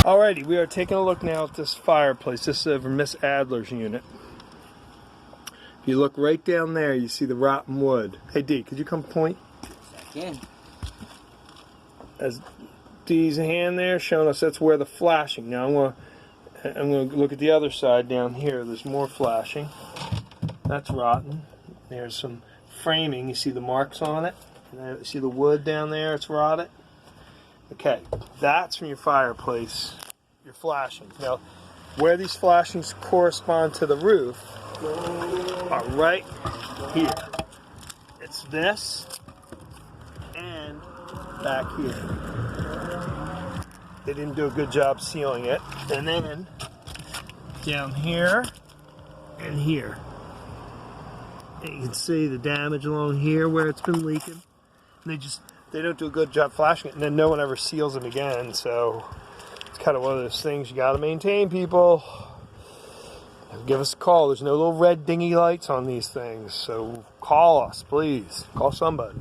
Alrighty, we are taking a look now at this fireplace. This is over Miss Adler's unit. If you look right down there, you see the rotten wood. Hey Dee, could you come point? Again. As Dee's hand there showing us that's where the flashing. Now I'm gonna look at the other side down here. There's more flashing. That's rotten. There's some framing. You see the marks on it. You see the wood down there. It's rotted. Okay, that's from your fireplace. Your flashings. Now, where these flashings correspond to the roof are right here. It's this and back here. They didn't do a good job sealing it. And then down here and here. And you can see the damage along here where it's been leaking. And they don't do a good job flashing it, and then no one ever seals them again. So it's kind of one of those things you got to maintain, people. Give us a call. There's no little red dingy lights on these things, so call us, please. Call somebody.